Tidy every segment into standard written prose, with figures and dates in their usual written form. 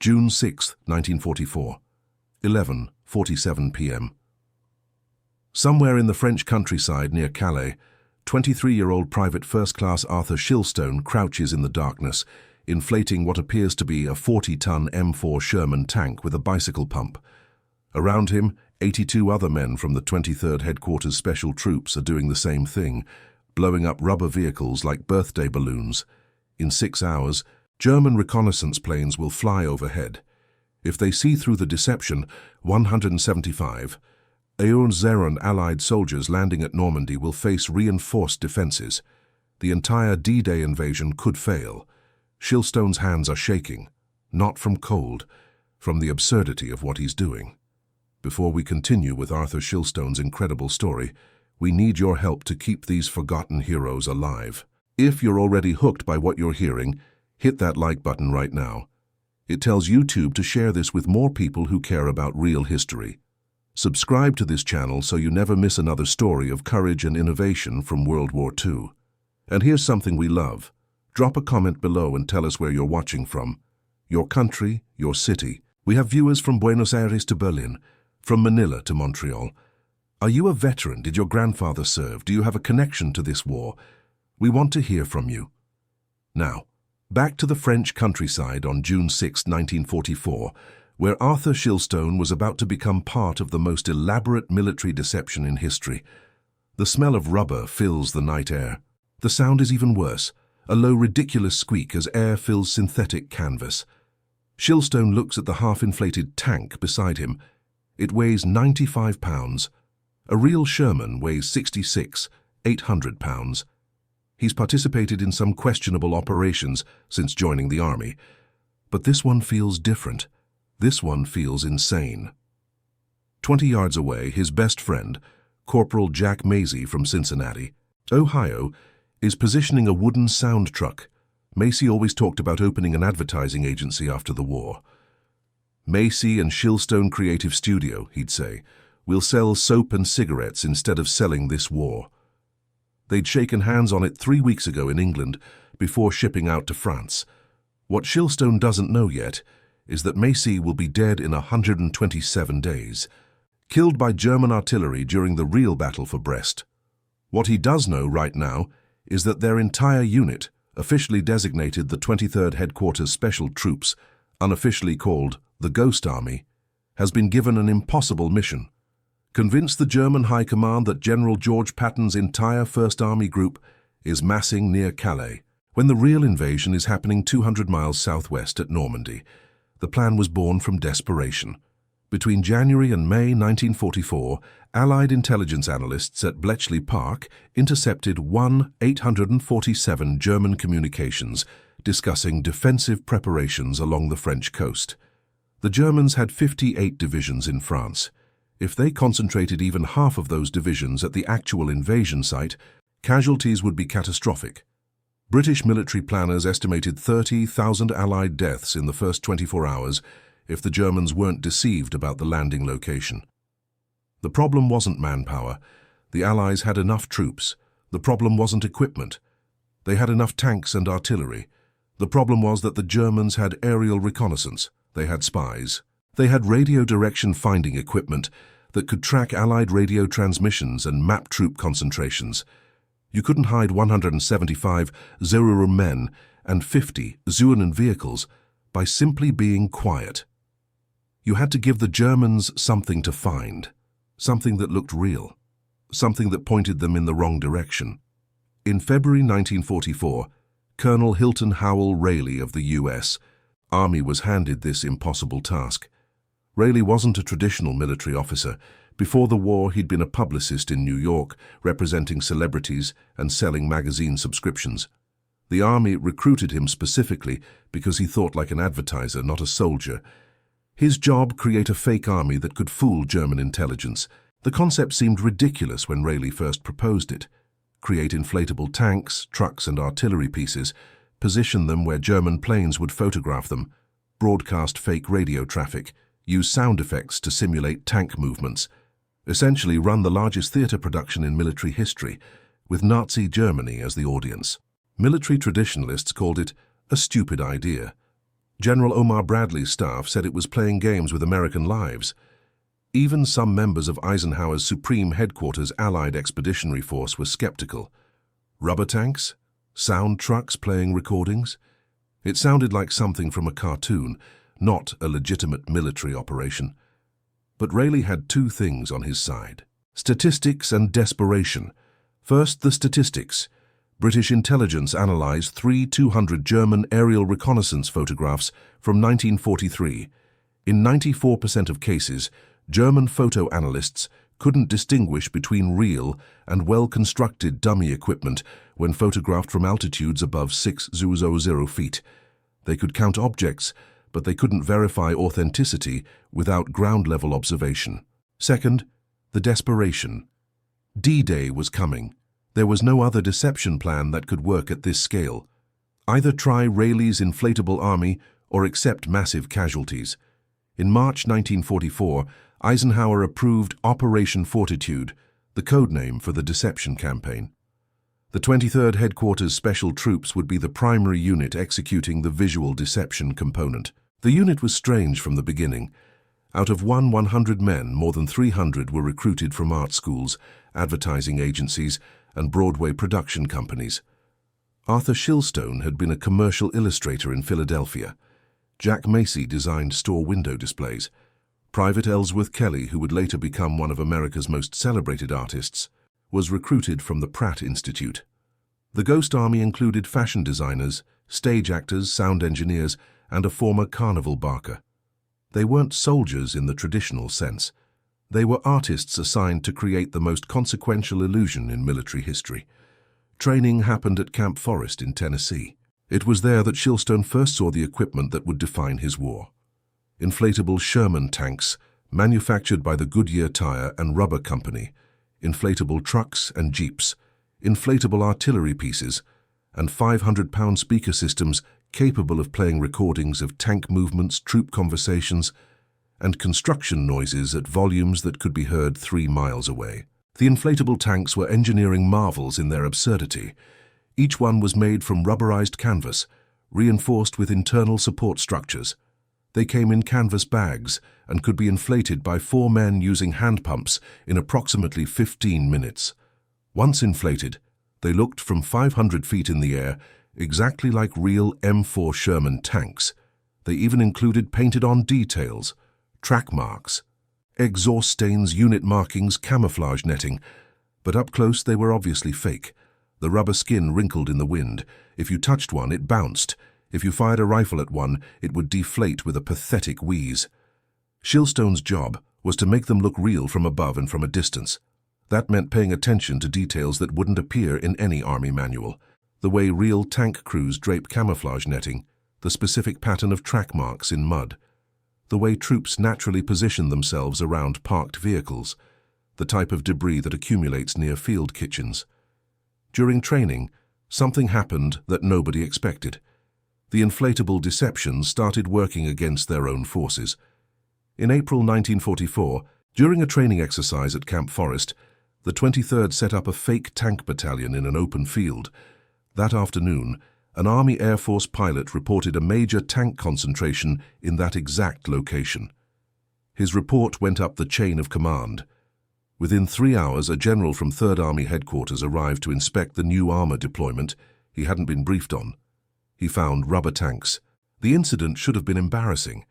June 6, 1944, 11:47 p.m. Somewhere in the French countryside near Calais, 23-year-old Private First Class Arthur Shilstone crouches in the darkness, inflating what appears to be a 40-ton M4 Sherman tank with a bicycle pump. Around him, 82 other men from the 23rd Headquarters Special Troops are doing the same thing, blowing up rubber vehicles like birthday balloons. In 6 hours, German reconnaissance planes will fly overhead. If they see through the deception, 175 Zeron Allied soldiers landing at Normandy will face reinforced defenses. The entire D-Day invasion could fail. Shilstone's hands are shaking, not from cold, from the absurdity of what he's doing. Before we continue with Arthur Shilstone's incredible story, we need your help to keep these forgotten heroes alive. If you're already hooked by what you're hearing, hit that like button right now. It tells YouTube to share this with more people who care about real history. Subscribe to this channel so you never miss another story of courage and innovation from World War II. And here's something we love. Drop a comment below and tell us where you're watching from. Your country, your city. We have viewers from Buenos Aires to Berlin, from Manila to Montreal. Are you a veteran? Did your grandfather serve? Do you have a connection to this war? We want to hear from you. Now, back to the French countryside on June 6, 1944, where Arthur Shilstone was about to become part of the most elaborate military deception in history. The smell of rubber fills the night air. The sound is even worse, a low, ridiculous squeak as air fills synthetic canvas. Shilstone looks at the half-inflated tank beside him. It weighs 95 pounds. A real Sherman weighs 800 pounds. He's participated in some questionable operations since joining the army. But this one feels different. This one feels insane. 20 yards away, his best friend, Corporal Jack Macy from Cincinnati, Ohio, is positioning a wooden sound truck. Macy always talked about opening an advertising agency after the war. Macy and Shilstone Creative Studio, he'd say, will sell soap and cigarettes instead of selling this war. They'd shaken hands on it 3 weeks ago in England before shipping out to France. What Shilstone doesn't know yet is that Macy will be dead in 127 days, killed by German artillery during the real battle for Brest. What he does know right now is that their entire unit, officially designated the 23rd Headquarters Special Troops, unofficially called the Ghost Army, has been given an impossible mission. Convince the German High Command that General George Patton's entire First Army Group is massing near Calais, when the real invasion is happening 200 miles southwest at Normandy. The plan was born from desperation. Between January and May 1944, Allied intelligence analysts at Bletchley Park intercepted 847 German communications discussing defensive preparations along the French coast. The Germans had 58 divisions in France. If they concentrated even half of those divisions at the actual invasion site, casualties would be catastrophic. British military planners estimated 30,000 Allied deaths in the first 24 hours if the Germans weren't deceived about the landing location. The problem wasn't manpower. The Allies had enough troops. The problem wasn't equipment. They had enough tanks and artillery. The problem was that the Germans had aerial reconnaissance. They had spies. They had radio direction finding equipment that could track Allied radio transmissions and map troop concentrations. You couldn't hide 175 Zeruru men and 50 Zeunen vehicles by simply being quiet. You had to give the Germans something to find, something that looked real, something that pointed them in the wrong direction. In February 1944, Colonel Hilton Howell Rayleigh of the U.S. Army was handed this impossible task. Rayleigh wasn't a traditional military officer. Before the war, he'd been a publicist in New York, representing celebrities and selling magazine subscriptions. The Army recruited him specifically because he thought like an advertiser, not a soldier. His job, create a fake army that could fool German intelligence. The concept seemed ridiculous when Rayleigh first proposed it. Create inflatable tanks, trucks and artillery pieces, position them where German planes would photograph them, broadcast fake radio traffic, use sound effects to simulate tank movements, essentially run the largest theater production in military history, with Nazi Germany as the audience. Military traditionalists called it a stupid idea. General Omar Bradley's staff said it was playing games with American lives. Even some members of Eisenhower's Supreme Headquarters Allied Expeditionary Force were skeptical. Rubber tanks? Sound trucks playing recordings? It sounded like something from a cartoon, not a legitimate military operation. But Rayleigh had two things on his side: statistics and desperation. First, the statistics. British intelligence analysed 200 German aerial reconnaissance photographs from 1943. In 94% of cases, German photo analysts couldn't distinguish between real and well-constructed dummy equipment when photographed from altitudes above 6,000 feet. They could count objects, but they couldn't verify authenticity without ground-level observation. Second, the desperation. D-Day was coming. There was no other deception plan that could work at this scale. Either try Rayleigh's inflatable army or accept massive casualties. In March 1944, Eisenhower approved Operation Fortitude, the codename for the deception campaign. The 23rd Headquarters Special Troops would be the primary unit executing the visual deception component. The unit was strange from the beginning. Out of 100 men, more than 300 were recruited from art schools, advertising agencies, and Broadway production companies. Arthur Shilstone had been a commercial illustrator in Philadelphia. Jack Macy designed store window displays. Private Ellsworth Kelly, who would later become one of America's most celebrated artists, was recruited from the Pratt Institute. The Ghost Army included fashion designers, stage actors, sound engineers, and a former carnival barker. They weren't soldiers in the traditional sense. They were artists assigned to create the most consequential illusion in military history. Training happened at Camp Forest in Tennessee. It was there that Shilstone first saw the equipment that would define his war. Inflatable Sherman tanks, manufactured by the Goodyear Tire and Rubber Company, inflatable trucks and jeeps, inflatable artillery pieces, and 500-pound speaker systems capable of playing recordings of tank movements, troop conversations, and construction noises at volumes that could be heard 3 miles away. The inflatable tanks were engineering marvels in their absurdity. Each one was made from rubberized canvas, reinforced with internal support structures. They came in canvas bags and could be inflated by 4 men using hand pumps in approximately 15 minutes. Once inflated, they looked from 500 feet in the air exactly like real M4 Sherman tanks. They even included painted-on details, track marks, exhaust stains, unit markings, camouflage netting. But up close they were obviously fake. The rubber skin wrinkled in the wind. If you touched one, it bounced. If you fired a rifle at one, it would deflate with a pathetic wheeze. Shilstone's job was to make them look real from above and from a distance. That meant paying attention to details that wouldn't appear in any army manual. The way real tank crews drape camouflage netting, the specific pattern of track marks in mud, the way troops naturally position themselves around parked vehicles, the type of debris that accumulates near field kitchens. During training, something happened that nobody expected. The inflatable deceptions started working against their own forces. In April 1944, during a training exercise at Camp Forest, the 23rd set up a fake tank battalion in an open field. That afternoon, an Army Air Force pilot reported a major tank concentration in that exact location. His report went up the chain of command. Within 3 hours, a general from 3rd Army headquarters arrived to inspect the new armor deployment he hadn't been briefed on. He found rubber tanks. The incident should have been embarrassing,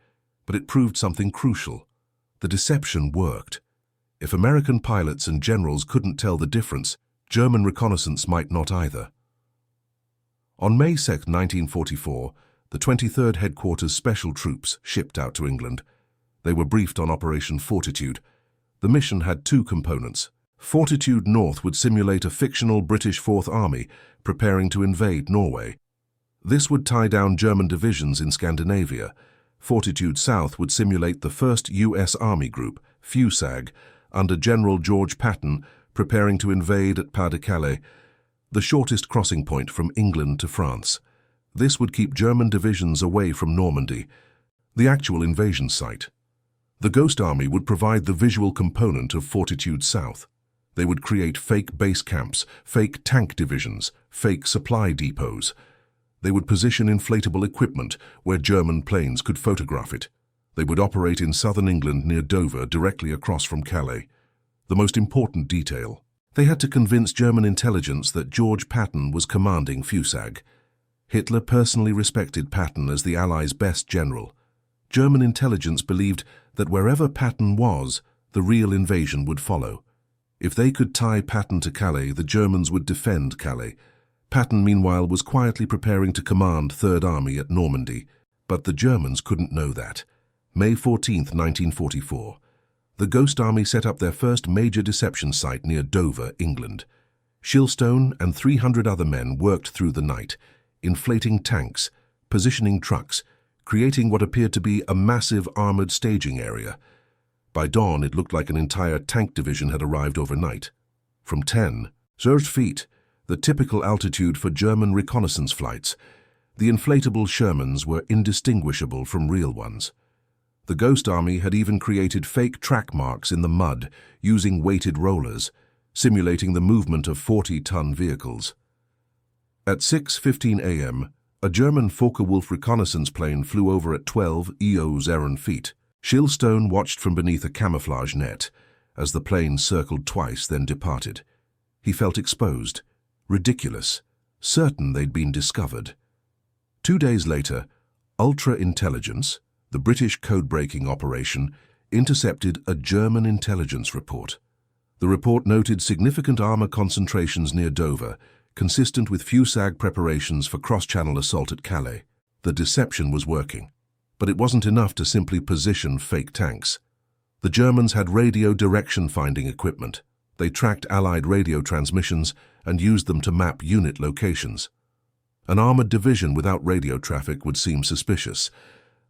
but it proved something crucial. The deception worked. If American pilots and generals couldn't tell the difference, German reconnaissance might not either. On May 2, 1944, the 23rd Headquarters Special Troops shipped out to England. They were briefed on Operation Fortitude. The mission had 2 components. Fortitude North would simulate a fictional British Fourth Army preparing to invade Norway. This would tie down German divisions in Scandinavia. Fortitude South would simulate the 1st U.S. Army Group, FUSAG, under General George Patton, preparing to invade at Pas-de-Calais, the shortest crossing point from England to France. This would keep German divisions away from Normandy, the actual invasion site. The Ghost Army would provide the visual component of Fortitude South. They would create fake base camps, fake tank divisions, fake supply depots. They would position inflatable equipment where German planes could photograph it. They would operate in southern England near Dover, directly across from Calais. The most important detail: they had to convince German intelligence that George Patton was commanding Fusag. Hitler personally respected Patton as the Allies' best general. German intelligence believed that wherever Patton was, the real invasion would follow. If they could tie Patton to Calais, the Germans would defend Calais. Patton, meanwhile, was quietly preparing to command Third Army at Normandy, but the Germans couldn't know that. May 14, 1944. The Ghost Army set up their first major deception site near Dover, England. Shilstone and 300 other men worked through the night, inflating tanks, positioning trucks, creating what appeared to be a massive armored staging area. By dawn, it looked like an entire tank division had arrived overnight. From 10,000 feet, the typical altitude for German reconnaissance flights, the inflatable Shermans were indistinguishable from real ones. The Ghost Army had even created fake track marks in the mud using weighted rollers, simulating the movement of 40-ton vehicles. At 6:15 a.m., a German Focke-Wulf reconnaissance plane flew over at 12,000 feet. Shilstone watched from beneath a camouflage net as the plane circled twice, then departed. He felt exposed, ridiculous, certain they'd been discovered. 2 days later, Ultra Intelligence, the British code-breaking operation, intercepted a German intelligence report. The report noted significant armor concentrations near Dover, consistent with Fusag preparations for cross-channel assault at Calais. The deception was working, but it wasn't enough to simply position fake tanks. The Germans had radio direction-finding equipment. They tracked Allied radio transmissions and used them to map unit locations. An armored division without radio traffic would seem suspicious.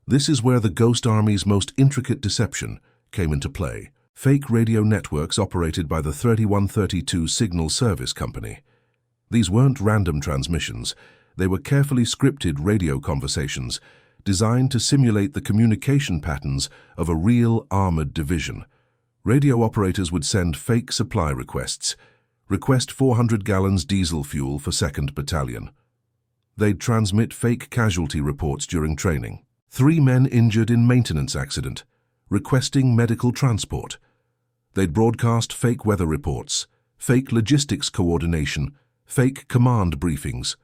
This is where the Ghost Army's most intricate deception came into play. Fake radio networks operated by the 3132 Signal Service Company. These weren't random transmissions. They were carefully scripted radio conversations designed to simulate the communication patterns of a real armored division. Radio operators would send fake supply requests. Request 400 gallons diesel fuel for 2nd Battalion. They'd transmit fake casualty reports during training. 3 men injured in maintenance accident, requesting medical transport. They'd broadcast fake weather reports, fake logistics coordination, fake command briefings.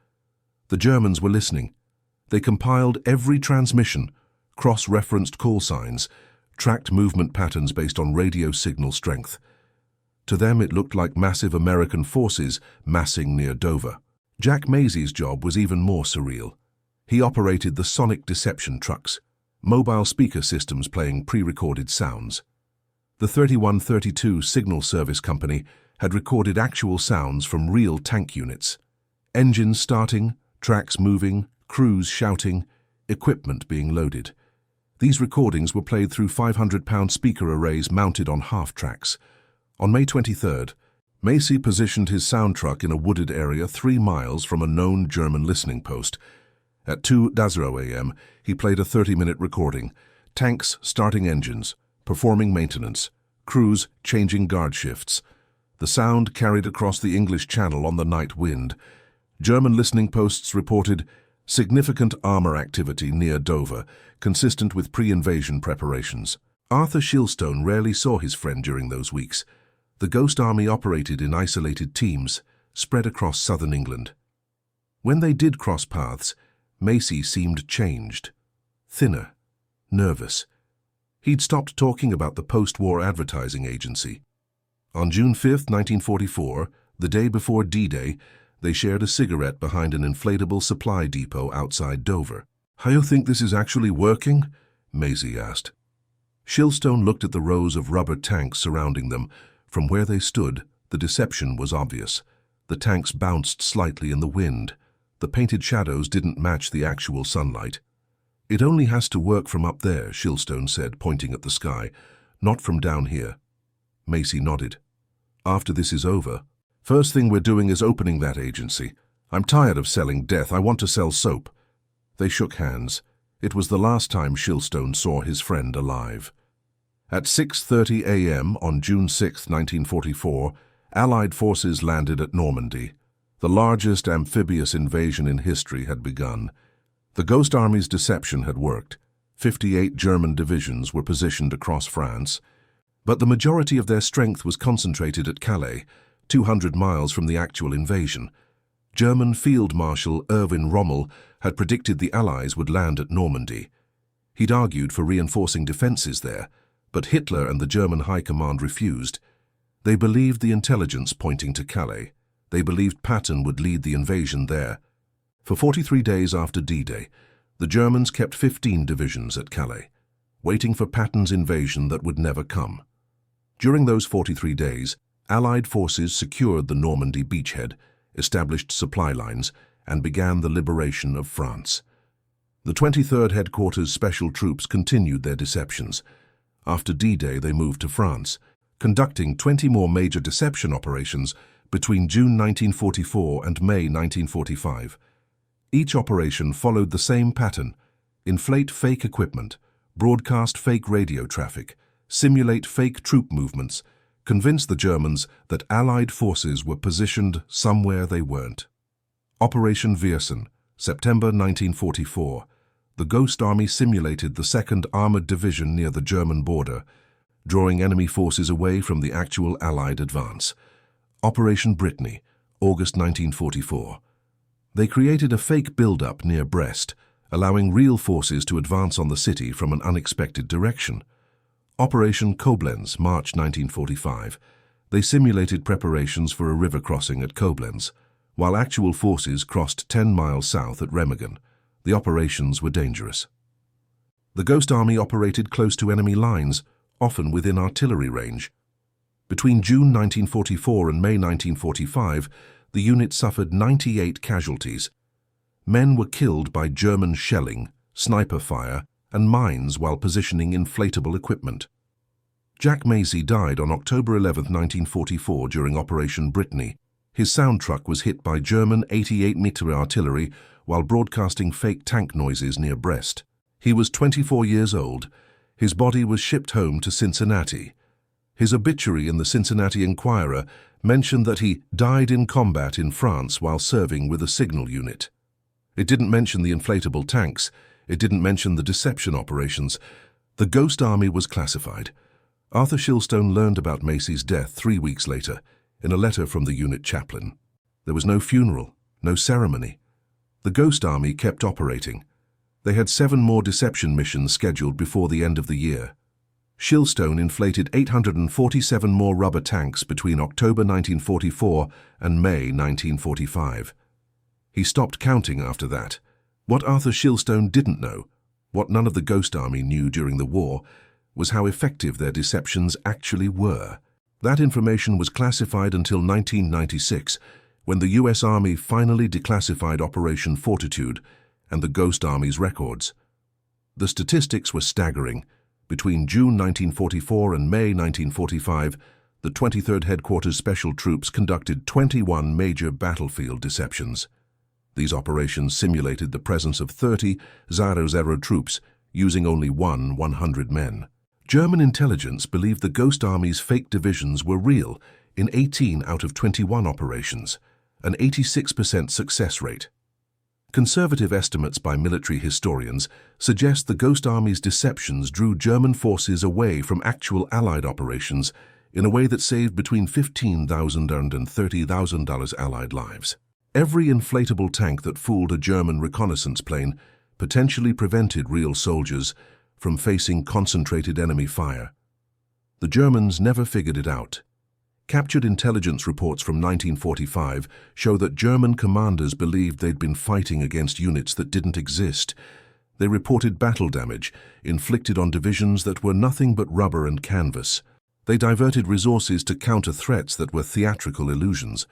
The Germans were listening. They compiled every transmission, cross-referenced call signs, tracked movement patterns based on radio signal strength. To them, it looked like massive American forces massing near Dover. Jack Maisie's job was even more surreal. He operated the sonic deception trucks, mobile speaker systems playing pre-recorded sounds. The 3132 Signal Service Company had recorded actual sounds from real tank units. Engines starting, tracks moving, crews shouting, equipment being loaded. These recordings were played through 500-pound speaker arrays mounted on half-tracks. On May 23rd, Maisie positioned his sound truck in a wooded area 3 miles from a known German listening post. At 2:00 a.m., he played a 30-minute recording. Tanks starting engines, performing maintenance, crews changing guard shifts. The sound carried across the English Channel on the night wind. German listening posts reported significant armor activity near Dover, consistent with pre-invasion preparations. Arthur Shilstone rarely saw his friend during those weeks. The Ghost Army operated in isolated teams, spread across southern England. When they did cross paths, Maisie seemed changed, thinner, nervous. He'd stopped talking about the post-war advertising agency. On June 5, 1944, the day before D-Day, they shared a cigarette behind an inflatable supply depot outside Dover. "How you think this is actually working?" Maisie asked. Shilstone looked at the rows of rubber tanks surrounding them. From where they stood, the deception was obvious. The tanks bounced slightly in the wind. The painted shadows didn't match the actual sunlight. "It only has to work from up there," Shilstone said, pointing at the sky, "not from down here." Maisie nodded. "After this is over, first thing we're doing is opening that agency. I'm tired of selling death. I want to sell soap." They shook hands. It was the last time Shilstone saw his friend alive. At 6:30 a.m. on June 6, 1944, Allied forces landed at Normandy. The largest amphibious invasion in history had begun. The Ghost Army's deception had worked. 58 German divisions were positioned across France, but the majority of their strength was concentrated at Calais, 200 miles from the actual invasion. German Field Marshal Erwin Rommel had predicted the Allies would land at Normandy. He'd argued for reinforcing defenses there, but Hitler and the German High Command refused. They believed the intelligence pointing to Calais. They believed Patton would lead the invasion there. For 43 days after D-Day, the Germans kept 15 divisions at Calais, waiting for Patton's invasion that would never come. During those 43 days, Allied forces secured the Normandy beachhead, established supply lines, and began the liberation of France. The 23rd Headquarters Special Troops continued their deceptions. After D-Day, they moved to France, conducting 20 more major deception operations between June 1944 and May 1945. Each operation followed the same pattern: inflate fake equipment, broadcast fake radio traffic, simulate fake troop movements, convince the Germans that Allied forces were positioned somewhere they weren't. Operation Viersen, September 1944. The Ghost Army simulated the 2nd Armored Division near the German border, drawing enemy forces away from the actual Allied advance. Operation Brittany, August 1944. They created a fake build-up near Brest, allowing real forces to advance on the city from an unexpected direction. Operation Koblenz, March 1945. They simulated preparations for a river crossing at Koblenz, while actual forces crossed 10 miles south at Remagen. The operations were dangerous. The Ghost Army operated close to enemy lines, often within artillery range. Between June 1944 and May 1945, the unit suffered 98 casualties. Men were killed by German shelling, sniper fire, and mines while positioning inflatable equipment. Jack Macy died on October 11, 1944 during Operation Brittany. His sound truck was hit by German 88-meter artillery while broadcasting fake tank noises near Brest. He was 24 years old. His body was shipped home to Cincinnati. His obituary in the Cincinnati Enquirer mentioned that he died in combat in France while serving with a signal unit. It didn't mention the inflatable tanks. It didn't mention the deception operations. The Ghost Army was classified. Arthur Shilstone learned about Macy's death 3 weeks later in a letter from the unit chaplain. There was no funeral, no ceremony. The Ghost Army kept operating. They had 7 more deception missions scheduled before the end of the year. Shilstone inflated 847 more rubber tanks between October 1944 and May 1945. He stopped counting after that. What Arthur Shilstone didn't know, what none of the Ghost Army knew during the war, was how effective their deceptions actually were. That information was classified until 1996, when the U.S. Army finally declassified Operation Fortitude and the Ghost Army's records. The statistics were staggering. Between June 1944 and May 1945, the 23rd Headquarters Special Troops conducted 21 major battlefield deceptions. These operations simulated the presence of 30 Zero troops, using only 100 men. German intelligence believed the Ghost Army's fake divisions were real in 18 out of 21 operations, an 86% success rate. Conservative estimates by military historians suggest the Ghost Army's deceptions drew German forces away from actual Allied operations in a way that saved between $15,000 and $30,000 Allied lives. Every inflatable tank that fooled a German reconnaissance plane potentially prevented real soldiers from facing concentrated enemy fire. The Germans never figured it out. Captured intelligence reports from 1945 show that German commanders believed they'd been fighting against units that didn't exist. They reported battle damage inflicted on divisions that were nothing but rubber and canvas. They diverted resources to counter threats that were theatrical illusions.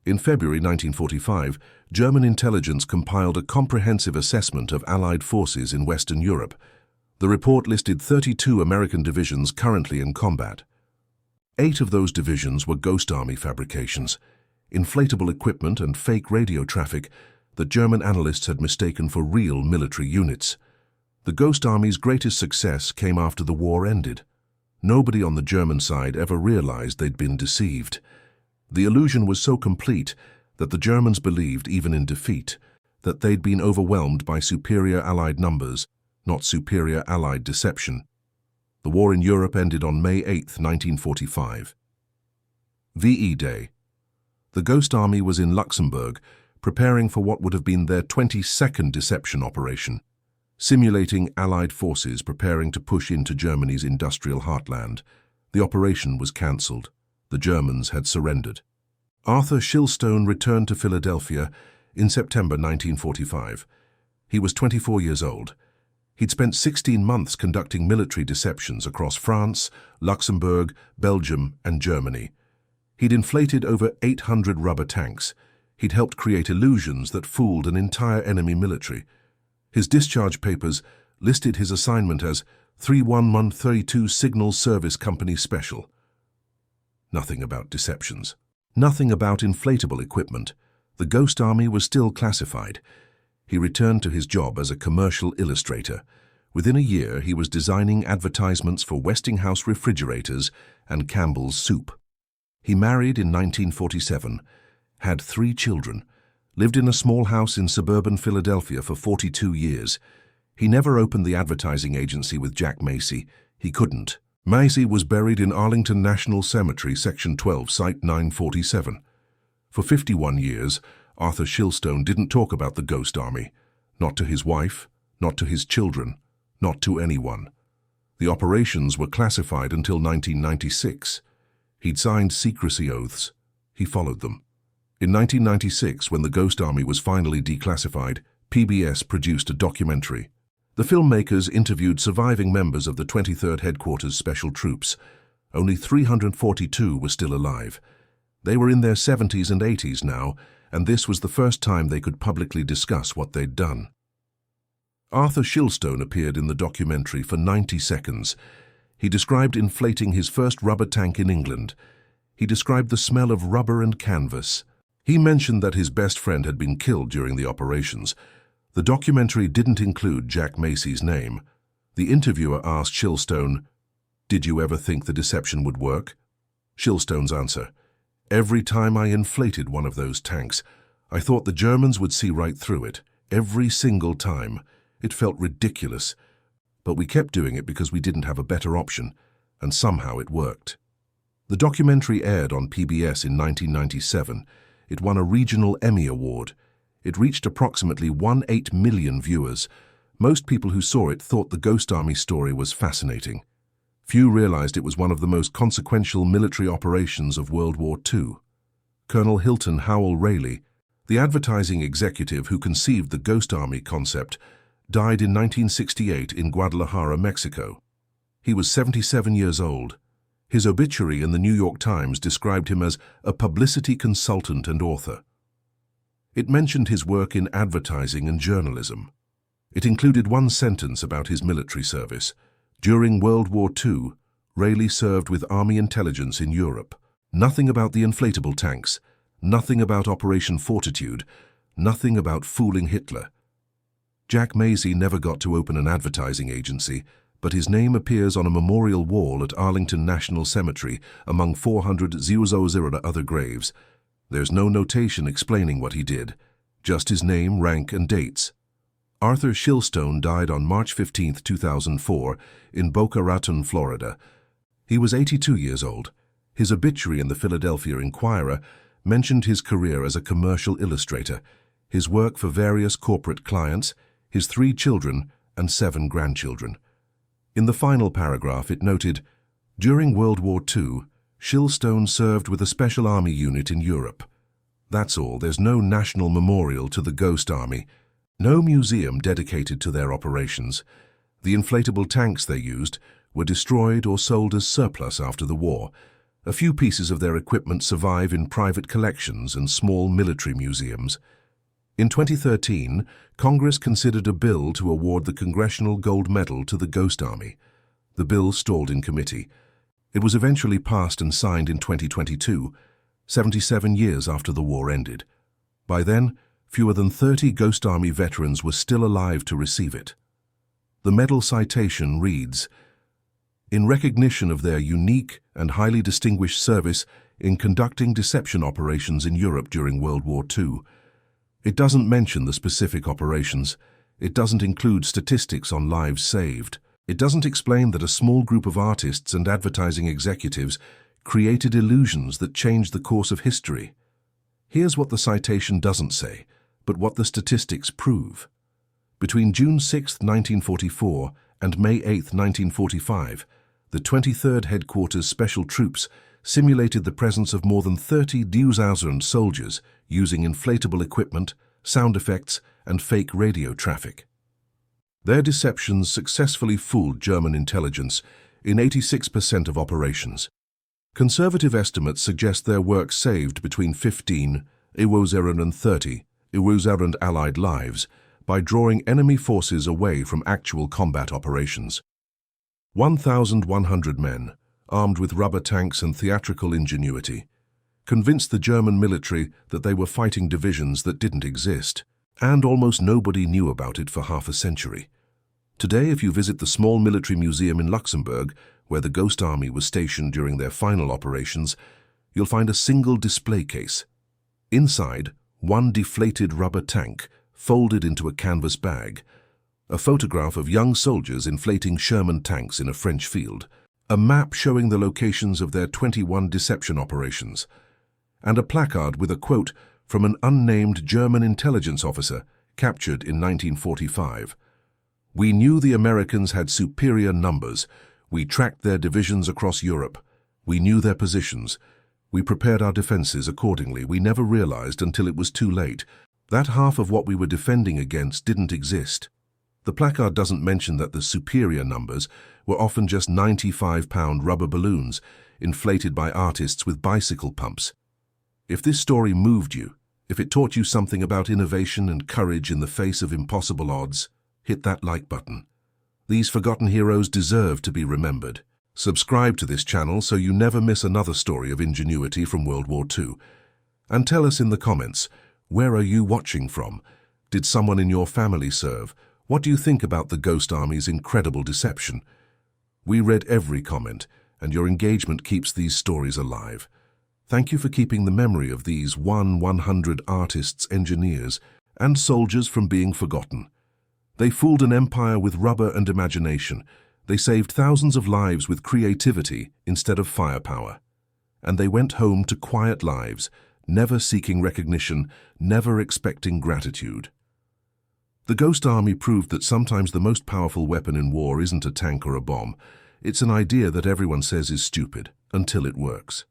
In February 1945, German intelligence compiled a comprehensive assessment of Allied forces in Western Europe. The report listed 32 American divisions currently in combat. 8 of those divisions were Ghost Army fabrications, inflatable equipment and fake radio traffic that German analysts had mistaken for real military units. The Ghost Army's greatest success came after the war ended. Nobody on the German side ever realized they'd been deceived. The illusion was so complete that the Germans believed, even in defeat, that they'd been overwhelmed by superior Allied numbers, not superior Allied deception. The war in Europe ended on May 8, 1945. VE Day. The Ghost Army was in Luxembourg, preparing for what would have been their 22nd deception operation, simulating Allied forces preparing to push into Germany's industrial heartland. The operation was cancelled. The Germans had surrendered. Arthur Shilstone returned to Philadelphia in September 1945. He was 24 years old. He'd spent 16 months conducting military deceptions across France, Luxembourg, Belgium, and Germany. He'd inflated over 800 rubber tanks. He'd helped create illusions that fooled an entire enemy military. His discharge papers listed his assignment as 31132 Signal Service Company Special. Nothing about deceptions. Nothing about inflatable equipment. The Ghost Army was still classified. He returned to his job as a commercial illustrator. Within a year, he was designing advertisements for Westinghouse refrigerators and Campbell's soup. He married in 1947, had 3 children, lived in a small house in suburban Philadelphia for 42 years. He never opened the advertising agency with Jack Macy. He couldn't. Macy was buried in Arlington National Cemetery, Section 12, Site 947. For 51 years, Arthur Shilstone didn't talk about the Ghost Army. Not to his wife, not to his children, not to anyone. The operations were classified until 1996. He'd signed secrecy oaths. He followed them. In 1996, when the Ghost Army was finally declassified, PBS produced a documentary. The filmmakers interviewed surviving members of the 23rd Headquarters Special Troops. Only 342 were still alive. They were in their 70s and 80s now, and this was the first time they could publicly discuss what they'd done. Arthur Shilstone appeared in the documentary for 90 seconds. He described inflating his first rubber tank in England. He described the smell of rubber and canvas. He mentioned that his best friend had been killed during the operations. The documentary didn't include Jack Macy's name. The interviewer asked Shilstone, "Did you ever think the deception would work?" Shilstone's answer, "Every time I inflated one of those tanks, I thought the Germans would see right through it. Every single time. It felt ridiculous. But we kept doing it because we didn't have a better option, and somehow it worked." The documentary aired on PBS in 1997. It won a regional Emmy Award. It reached approximately 1.8 million viewers. Most people who saw it thought the Ghost Army story was fascinating. Few realized it was one of the most consequential military operations of World War II. Colonel Hilton Howell Rayleigh, the advertising executive who conceived the Ghost Army concept, died in 1968 in Guadalajara, Mexico. He was 77 years old. His obituary in the New York Times described him as a publicity consultant and author. It mentioned his work in advertising and journalism. It included one sentence about his military service. During World War II, Rayleigh served with Army intelligence in Europe. Nothing about the inflatable tanks, nothing about Operation Fortitude, nothing about fooling Hitler. Jack Macy never got to open an advertising agency, but his name appears on a memorial wall at Arlington National Cemetery among 400,000 other graves. There's no notation explaining what he did, just his name, rank, and dates. Arthur Shilstone died on March 15, 2004, in Boca Raton, Florida. He was 82 years old. His obituary in the Philadelphia Inquirer mentioned his career as a commercial illustrator, his work for various corporate clients, his 3 children, and 7 grandchildren. In the final paragraph, it noted, "During World War II, Shilstone served with a special army unit in Europe. That's all. There's no national memorial to the Ghost Army, no museum dedicated to their operations. The inflatable tanks they used were destroyed or sold as surplus after the war. A few pieces of their equipment survive in private collections and small military museums." In 2013, Congress considered a bill to award the Congressional Gold Medal to the Ghost Army. The bill stalled in committee. It was eventually passed and signed in 2022, 77 years after the war ended. By then, fewer than 30 Ghost Army veterans were still alive to receive it. The medal citation reads, "In recognition of their unique and highly distinguished service in conducting deception operations in Europe during World War II. It doesn't mention the specific operations. It doesn't include statistics on lives saved. It doesn't explain that a small group of artists and advertising executives created illusions that changed the course of history. Here's what the citation doesn't say, but what the statistics prove. Between June 6, 1944 and May 8, 1945, the 23rd Headquarters Special Troops simulated the presence of more than 30 Dusauernd soldiers using inflatable equipment, sound effects, and fake radio traffic. Their deceptions successfully fooled German intelligence in 86% of operations. Conservative estimates suggest their work saved between 15 and 30 Allied lives by drawing enemy forces away from actual combat operations. 1,100 men, armed with rubber tanks and theatrical ingenuity, convinced the German military that they were fighting divisions that didn't exist, and almost nobody knew about it for half a century. Today, if you visit the small military museum in Luxembourg, where the Ghost Army was stationed during their final operations, you'll find a single display case. Inside, one deflated rubber tank folded into a canvas bag, a photograph of young soldiers inflating Sherman tanks in a French field, a map showing the locations of their 21 deception operations, and a placard with a quote from an unnamed German intelligence officer captured in 1945. "We knew the Americans had superior numbers. We tracked their divisions across Europe. We knew their positions. We prepared our defenses accordingly. We never realized until it was too late that half of what we were defending against didn't exist." The placard doesn't mention that the superior numbers were often just 95-pound rubber balloons inflated by artists with bicycle pumps. If this story moved you, if it taught you something about innovation and courage in the face of impossible odds, hit that like button. These forgotten heroes deserve to be remembered. Subscribe to this channel so you never miss another story of ingenuity from World War II. And tell us in the comments, where are you watching from? Did someone in your family serve? What do you think about the Ghost Army's incredible deception? We read every comment, and your engagement keeps these stories alive. Thank you for keeping the memory of these 100 artists, engineers, and soldiers from being forgotten. They fooled an empire with rubber and imagination. They saved thousands of lives with creativity instead of firepower. And they went home to quiet lives, never seeking recognition, never expecting gratitude. The Ghost Army proved that sometimes the most powerful weapon in war isn't a tank or a bomb. It's an idea that everyone says is stupid, until it works.